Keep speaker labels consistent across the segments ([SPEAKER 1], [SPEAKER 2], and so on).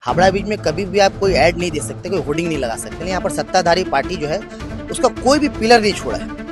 [SPEAKER 1] Howrah bridge में कभी भी आप कोई ऐड नहीं दे सकते, कोई होर्डिंग नहीं लगा सकते। लेकिन यहाँ पर सत्ताधारी पार्टी जो है उसका कोई भी पिलर नहीं छोड़ा है।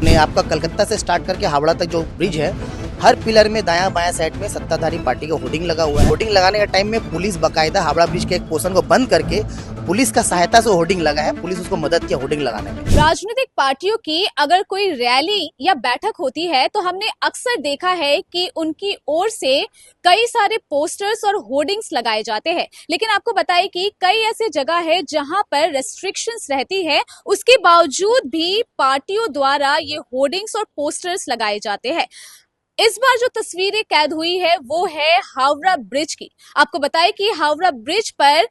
[SPEAKER 1] ने आपका कलकत्ता से स्टार्ट करके हावड़ा तक जो ब्रिज है, हर पिलर में दायां बायां साइड में सत्ताधारी पार्टी का होर्डिंग लगा हुआ है। होर्डिंग लगाने के टाइम में पुलिस बकायदा हावड़ा ब्रिज के एक पोर्शन को बंद करके पुलिस का सहायता से होर्डिंग लगा है। पुलिस उसको मदद किया होर्डिंग लगाने में।
[SPEAKER 2] राजनीतिक पार्टियों की अगर कोई रैली या बैठक होती है तो हमने अक्सर देखा है कि उनकी ओर से कई सारे पोस्टर्स और होर्डिंग्स लगाए जाते हैं। लेकिन आपको बताएं कि कई ऐसे जगह है जहां पर रेस्ट्रिक्शंस रहती है, उसके बावजूद भी पार्टियों द्वारा ये होर्डिंग्स और पोस्टर्स लगाए जाते हैं। इस बार जो तस्वीरें कैद हुई है वो है हावड़ा ब्रिज की। आपको बताएं कि हावड़ा ब्रिज पर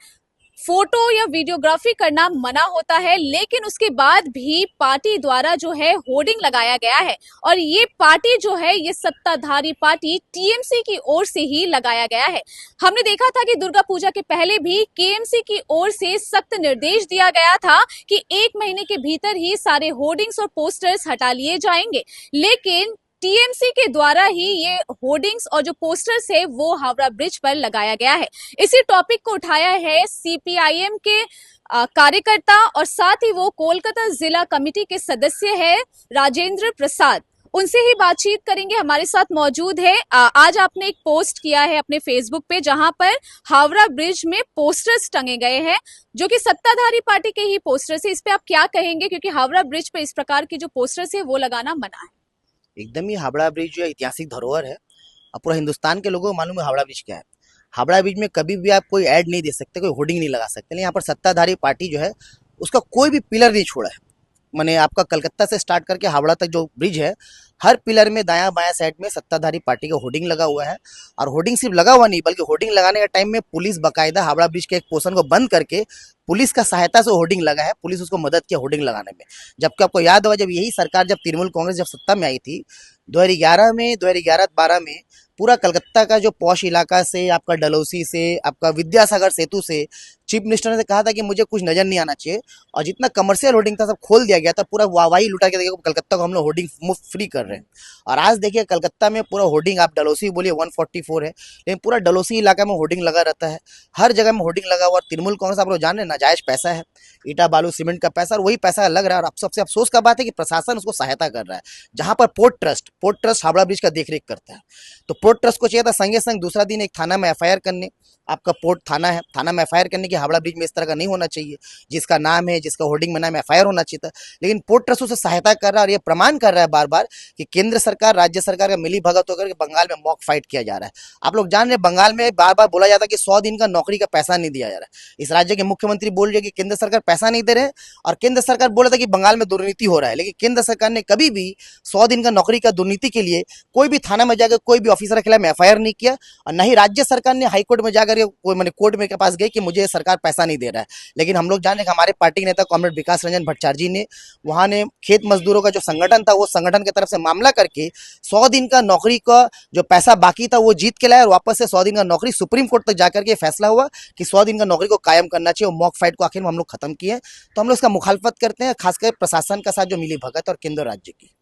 [SPEAKER 2] फोटो या वीडियोग्राफी करना मना होता है, लेकिन उसके बाद भी पार्टी द्वारा जो है होर्डिंग लगाया गया है। और ये पार्टी जो है, ये सत्ताधारी पार्टी टीएमसी की ओर से ही लगाया गया है। हमने देखा था कि दुर्गा पूजा के पहले भी केएमसी की ओर से सख्त निर्देश दिया गया था कि 1 महीने के भीतर ही सारे होर्डिंग्स और पोस्टर्स हटा लिए जाएंगे, लेकिन टीएमसी के द्वारा ही ये होर्डिंग्स और जो पोस्टर्स है वो हावड़ा ब्रिज पर लगाया गया है। इसी टॉपिक को उठाया है सीपीआईएम के कार्यकर्ता और साथ ही वो कोलकाता जिला कमेटी के सदस्य है राजेंद्र प्रसाद। उनसे ही बातचीत करेंगे। हमारे साथ मौजूद है। आज आपने एक पोस्ट किया है अपने फेसबुक पे जहां पर हावड़ा ब्रिज में पोस्टर्स टंगे गए हैं जो कि सत्ताधारी पार्टी के ही पोस्टर्स है। इस पे आप क्या कहेंगे, क्योंकि हावड़ा ब्रिज पे इस प्रकार के जो पोस्टर्स है वो लगाना मना है।
[SPEAKER 1] एकदम ही हावड़ा ब्रिज जो ऐतिहासिक धरोहर है। अब पूरा हिंदुस्तान के लोगों को मालूम है हावड़ा ब्रिज क्या है। हावड़ा ब्रिज में कभी भी आप कोई ऐड नहीं दे सकते, कोई होर्डिंग नहीं लगा सकते। लेकिन यहाँ पर सत्ताधारी पार्टी जो है उसका कोई भी पिलर नहीं छोड़ा है। मैंने आपका कलकत्ता से स्टार्ट करके हावड़ा तक जो ब्रिज है, हर पिलर में दायां बायां साइड में सत्ताधारी पार्टी का होर्डिंग लगा हुआ है। और होर्डिंग सिर्फ लगा हुआ नहीं, बल्कि होर्डिंग लगाने के टाइम में पुलिस बकायदा हावड़ा ब्रिज के एक पोर्शन को बंद करके पुलिस का सहायता से होर्डिंग लगा है। पुलिस उसको मदद किया होर्डिंग लगाने में। जबकि आपको याद होगा, जब यही सरकार, जब तृणमूल कांग्रेस जब सत्ता में आई थी 2011 में पूरा कलकत्ता का जो पॉश इलाका से, आपका डलहौसी से, आपका विद्यासागर सेतु से चीफ मिनिस्टर ने कहा था कि मुझे कुछ नजर नहीं आना चाहिए, और जितना कमर्शियल होर्डिंग था सब खोल दिया गया था। पूरा वाहवाही लुटा के देखिए कलकत्ता को हम लोग होर्डिंग मुफ्त फ्री कर रहे हैं। और आज देखिए कलकत्ता में पूरा होर्डिंग, आप डलहौसी बोलिए 144 है, लेकिन पूरा डलहौसी इलाका में होर्डिंग लगा रहता है। हर जगह में होर्डिंग लगा हुआ। तृणमूल कांग्रेस आप लोग जान रहे हैं नाजायज पैसा है, ईटा बालू सीमेंट का पैसा, और वही पैसा लग रहा है। और सबसे अफसोस का बात है कि प्रशासन उसको सहायता कर रहा है। जहां पर पोर्ट ट्रस्ट हावड़ा ब्रिज का देखरेख करता है, तो पोर्ट ट्रस्ट को चाहिए था संगे संग दूसरा दिन एक थाना में एफआईआर करने। आपका पोर्ट थाना है, थाना में एफआईआर करने की हावड़ा ब्रिज में इस तरह का नहीं होना चाहिए। जिसका नाम है, जिसका होर्डिंग में नाम है, एफआईआर होना चाहिए था। लेकिन पोर्ट ट्रस्ट उसे सहायता कर रहा है, और ये प्रमाण कर रहा है बार बार कि केंद्र सरकार राज्य सरकार का मिली भगत होकर के बंगाल में मॉक फाइट किया जा रहा है। आप लोग जान रहे हैं बंगाल में बार बार बोला जाता है कि 100 दिन का नौकरी का पैसा नहीं दिया जा रहा है। इस राज्य के मुख्यमंत्री बोल रहे कि केंद्र सरकार पैसा नहीं दे रहे, और केंद्र सरकार बोल रहा था कि बंगाल में दुर्नीति हो रहा है। लेकिन केंद्र सरकार ने कभी भी 100 दिन का नौकरी का दुर्नीति के लिए कोई भी थाना में जाकर कोई भी ऑफिसर के खिलाफ एफआईआर नहीं किया, और न ही राज्य सरकार ने हाईकोर्ट में जाकर कोई मैंने कोर्ट में के पास गए कि मुझे सरकार पैसा नहीं दे रहा है। लेकिन हम लोग जाने कि हमारे पार्टी के नेता कॉमरेड विकास रंजन भट्टाचार्य जी ने वहां ने खेत मजदूरों का जो संगठन था, वो संगठन की तरफ से मामला करके 100 दिन का नौकरी का जो पैसा बाकी था वो जीत के लाया, और वापस से 100 दिन का नौकरी सुप्रीम कोर्ट तक जाकर के फैसला हुआ कि 100 दिन का नौकरी को कायम करना चाहिए। मॉक फाइट को आखिर में हम लोग खत्म किए। तो हम लोग इसका मुखालफत करते हैं, खासकर प्रशासन का साथ जो मिली भगत और केंद्र राज्य की।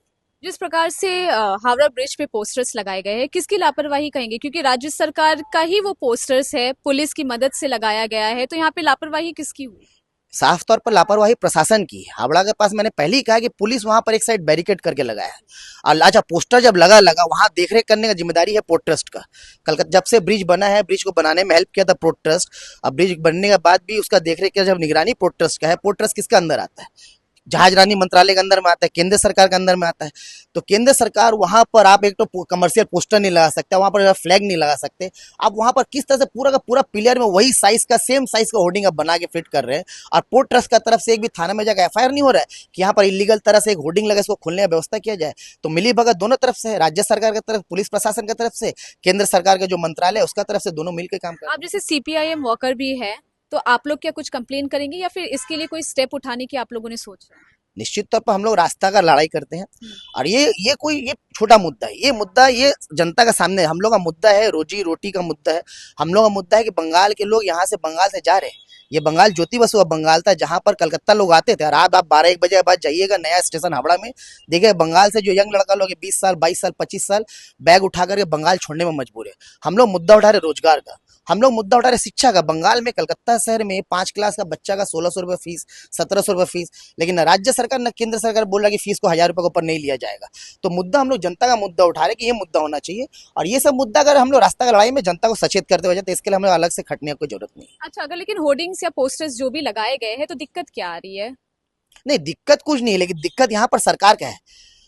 [SPEAKER 2] जिस प्रकार से हावड़ा ब्रिज पे पोस्टर्स लगाए गए हैं, किसकी लापरवाही कहेंगे? क्योंकि राज्य सरकार का ही वो पोस्टर्स है, पुलिस की मदद से लगाया गया है, तो यहाँ पे लापरवाही किसकी हुई?
[SPEAKER 1] साफ तौर पर लापरवाही प्रशासन की। हावड़ा के पास मैंने पहले ही कहा कि पुलिस वहां पर एक साइड बैरिकेड करके लगाया है। और अच्छा, पोस्टर जब लगा वहां देखरेख करने का जिम्मेदारी है पोर्ट ट्रस्ट का। कलकत्ता जब से ब्रिज बना है, ब्रिज को बनाने में हेल्प किया था पोर्ट ट्रस्ट। अब ब्रिज बनने के बाद भी उसका देखरेख किया, जब निगरानी पोर्ट ट्रस्ट का है। पोर्ट ट्रस्ट किसके अंदर आता है? जहाजरानी मंत्रालय के अंदर में आता है, केंद्र सरकार के अंदर में आता है। तो केंद्र सरकार वहां पर आप एक तो कमर्शियल पोस्टर नहीं लगा सकते, वहां पर फ्लैग नहीं लगा सकते। आप वहां पर किस तरह से पूरा का पूरा पिलर में वही साइज का, सेम साइज का होर्डिंग आप बना के फिट कर रहे हैं, और पोर्ट ट्रस्ट का तरफ से एक भी थाना में जाकर एफआईआर नहीं हो रहा है कि यहाँ पर इलीगल तरह से एक होर्डिंग लगा, इसको खोलने का व्यवस्था किया जाए। तो मिली भगत दोनों तरफ से है, राज्य सरकार की तरफ, पुलिस प्रशासन की तरफ से, केंद्र सरकार के जो मंत्रालय है उसका तरफ से, दोनों मिलकर काम कर।
[SPEAKER 2] आप जैसे सीपीआईएम वॉकर भी है, तो आप लोग क्या कुछ कंप्लेन करेंगे या फिर इसके लिए कोई स्टेप उठाने की आप लोगों ने सोचा है?
[SPEAKER 1] निश्चित तौर पर हम लोग रास्ता का लड़ाई करते हैं। और ये छोटा मुद्दा है। ये जनता का सामने हम लोग का मुद्दा है, रोजी रोटी का मुद्दा है। हम लोग का मुद्दा है कि बंगाल के लोग यहाँ से बंगाल से जा रहे हैं। ये बंगाल ज्योति बसु बंगाल था जहां पर कलकत्ता लोग आते थे। और आप 12-1 बजे के बाद जाइएगा नया स्टेशन हावड़ा में, देखिए बंगाल से जो यंग लड़का लोग 20 साल 22 साल 25 साल बैग उठा करके बंगाल छोड़ने में मजबूर है। हम लोग मुद्दा उठा रहे रोजगार का। हम लोग मुद्दा उठा रहे शिक्षा का। बंगाल में कलकत्ता शहर में 5 क्लास का बच्चा का 1600 रुपये फीस, 1700 रुपये फीस, लेकिन न राज्य सरकार न केंद्र सरकार बोल रहा है कि फीस को 1000 रुपये के ऊपर नहीं लिया जाएगा। तो मुद्दा हम लोग जनता का मुद्दा उठा रहे कि ये मुद्दा होना चाहिए, और ये सब मुद्दा अगर हम लोग रास्ता का लड़ाई में जनता को सचेत करते हुए तो इसके लिए हम लोग अलग से खटने की कोई जरूरत नहीं है।
[SPEAKER 2] अच्छा, अगर लेकिन होर्डिंग्स या पोस्टर्स जो भी लगाए गए हैं तो दिक्कत क्या आ रही है?
[SPEAKER 1] नहीं, दिक्कत कुछ नहीं है, लेकिन दिक्कत यहाँ पर सरकार का है,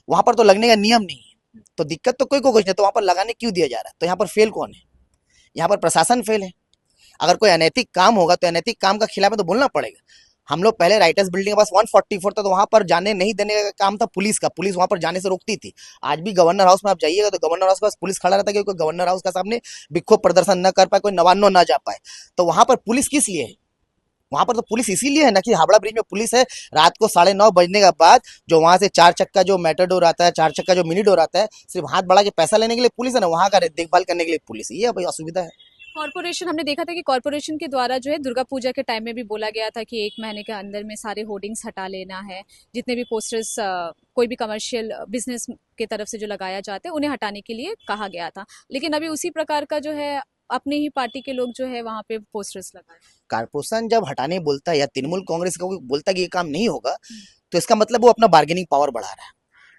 [SPEAKER 1] वहां पर तो लगने का नियम नहीं है। तो दिक्कत तो कोई को कुछ नहीं, तो वहां पर लगाने क्यों दिया जा रहा है? तो यहाँ पर फेल कौन है? यहाँ पर प्रशासन फेल है। अगर कोई अनैतिक काम होगा तो अनैतिक काम का खिलाफ तो बोलना पड़ेगा। हम लोग पहले राइटर्स बिल्डिंग के पास 144 था, तो वहां पर जाने नहीं देने का काम था पुलिस का। पुलिस वहां पर जाने से रोकती थी। आज भी गवर्नर हाउस में आप जाइएगा तो गवर्नर हाउस के पास पुलिस खड़ा रहता है, क्योंकि गवर्नर हाउस का सामने विक्षोभ प्रदर्शन न कर पाए, कोई नवान्नो ना जा पाए। तो वहां पर पुलिस किस लिए है? वहां पर तो पुलिस इसीलिए है ना कि हावड़ा ब्रिज में पुलिस है। रात को 9:30 बजने के बाद जो वहां से 4 चक्का जो मेटाडोर आता है, 4 चक्का जो मिनी डोर आता है, सिर्फ हाथ बढ़ा के पैसा लेने के लिए पुलिस है ना, वहां का देखभाल करने के लिए पुलिस। ये भाई असुविधा है।
[SPEAKER 2] कॉर्पोरेशन, हमने देखा था कि कॉर्पोरेशन के द्वारा जो है दुर्गा पूजा के टाइम में भी बोला गया था कि 1 महीने के अंदर में सारे होर्डिंग्स हटा लेना है। जितने भी पोस्टर्स कोई भी कमर्शियल बिजनेस के तरफ से जो लगाया जाते हैं उन्हें हटाने के लिए कहा गया था। लेकिन अभी उसी प्रकार का जो है अपनी ही पार्टी के लोग जो है वहां पे पोस्टर्स लगाए।
[SPEAKER 1] कॉर्पोरेशन जब हटाने बोलता है या तृणमूल कांग्रेस का कोई बोलता है कि ये काम नहीं होगा, तो इसका मतलब वो अपना बार्गेनिंग पावर बढ़ा रहा है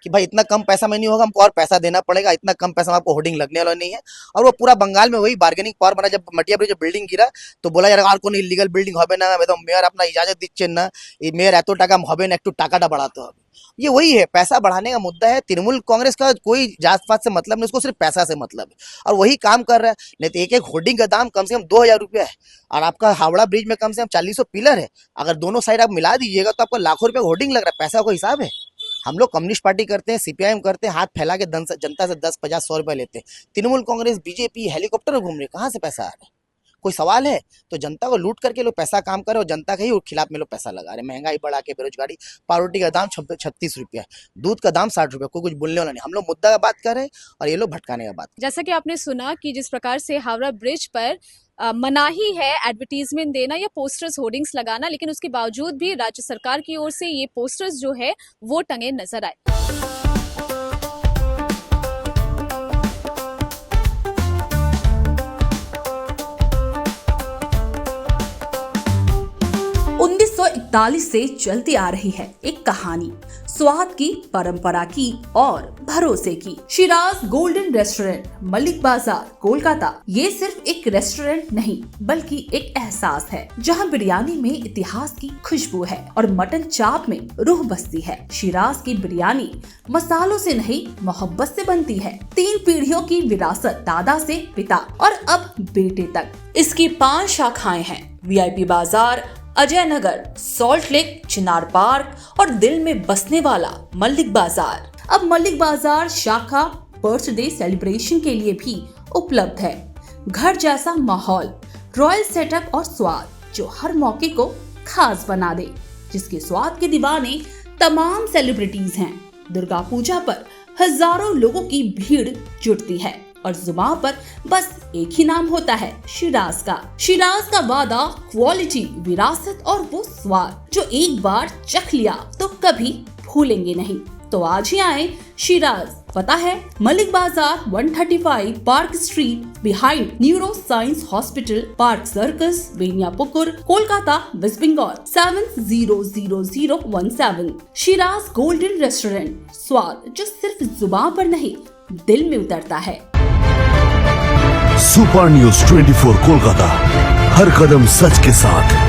[SPEAKER 1] कि भाई इतना कम पैसा में नहीं होगा, हमको और पैसा देना पड़ेगा, इतना कम पैसा में आपको होर्डिंग लगने वाला नहीं है। और वो पूरा बंगाल में वही बार्गेनिंग पावर बना। जब मटिया ब्रिज बिल्डिंग गिरा तो बोला यार और कोई इलीगल बिल्डिंग হবে না, एकदम मेयर अपना इजाजत दिच्छे ना, ये मेयर এত টাকা হবে না, একটু টাকাটা बढ़ाते হবে। ये वही है, पैसा बढ़ाने का मुद्दा है। तृणमूल कांग्रेस का कोई जात पात से मतलब नहीं, उसको सिर्फ पैसा से मतलब है, और वही काम कर रहा है। नहीं तो एक एक होर्डिंग का दाम कम से कम 2000 रुपया है, और आपका हावड़ा ब्रिज में कम से कम 400 पिलर है। अगर दोनों साइड आप मिला दीजिएगा तो आपको लाखों रुपए होर्डिंग लग रहा है। पैसा कोई हिसाब है? हम लोग कम्युनिस्ट पार्टी करते हैं, सीपीआईएम करते हैं, हाथ फैला के जनता से 10, 50, 100 रुपए लेते हैं। तृणमूल कांग्रेस, बीजेपी हेलीकॉप्टर में घूम रहे, कहाँ से पैसा आ रहा है? कोई सवाल है? तो जनता को लूट करके लोग पैसा काम करे, और जनता के ही खिलाफ में लोग पैसा लगा रहे। महंगाई बढ़ा के, बेरोजगारी, पावरोटी का दाम 36 रुपया, दूध का दाम 60 रुपया, कोई कुछ बोलने वाला नहीं। हम लोग मुद्दा का बात कर रहे हैं और ये लोग भटकाने का बात।
[SPEAKER 2] जैसा कि आपने सुना कि जिस प्रकार से हावड़ा ब्रिज पर मनाही है एडवर्टीजमेंट देना या पोस्टर्स होर्डिंग्स लगाना, लेकिन उसके बावजूद भी राज्य सरकार की ओर से ये पोस्टर्स जो है वो टंगे नजर आए।
[SPEAKER 3] उन्नीस 1941 से चलती आ रही है एक कहानी, स्वाद की, परंपरा की और भरोसे की। शिराज गोल्डन रेस्टोरेंट, मलिक बाजार, कोलकाता। ये सिर्फ एक रेस्टोरेंट नहीं बल्कि एक एहसास है, जहां बिरयानी में इतिहास की खुशबू है और मटन चाप में रूह बसती है। शिराज की बिरयानी मसालों से नहीं, मोहब्बत से बनती है। 3 पीढ़ियों की विरासत, दादा से पिता और अब बेटे तक। इसकी 5 शाखाएं हैं, वीआईपी बाजार, अजय नगर, सॉल्ट लेक, चिनार पार्क और दिल में बसने वाला मलिक बाजार। अब मलिक बाजार शाखा बर्थडे सेलिब्रेशन के लिए भी उपलब्ध है। घर जैसा माहौल, रॉयल सेटअप और स्वाद जो हर मौके को खास बना दे, जिसके स्वाद के दीवाने तमाम सेलिब्रिटीज हैं। दुर्गा पूजा पर हजारों लोगों की भीड़ जुटती है और जुबान पर बस एक ही नाम होता है, शिराज का। शिराज का वादा, क्वालिटी, विरासत और वो स्वाद जो एक बार चख लिया तो कभी भूलेंगे नहीं। तो आज ही आए शिराज। पता है Malik Bazar, 135 park street, behind neuroscience hospital, park circus, Beniapukur, Kolkata, West Bengal 700017। Shiraz golden restaurant, स्वाद जो सिर्फ जुबान पर नहीं दिल में उतरता है।
[SPEAKER 4] सुपर न्यूज 24 कोलकाता, हर कदम सच के साथ।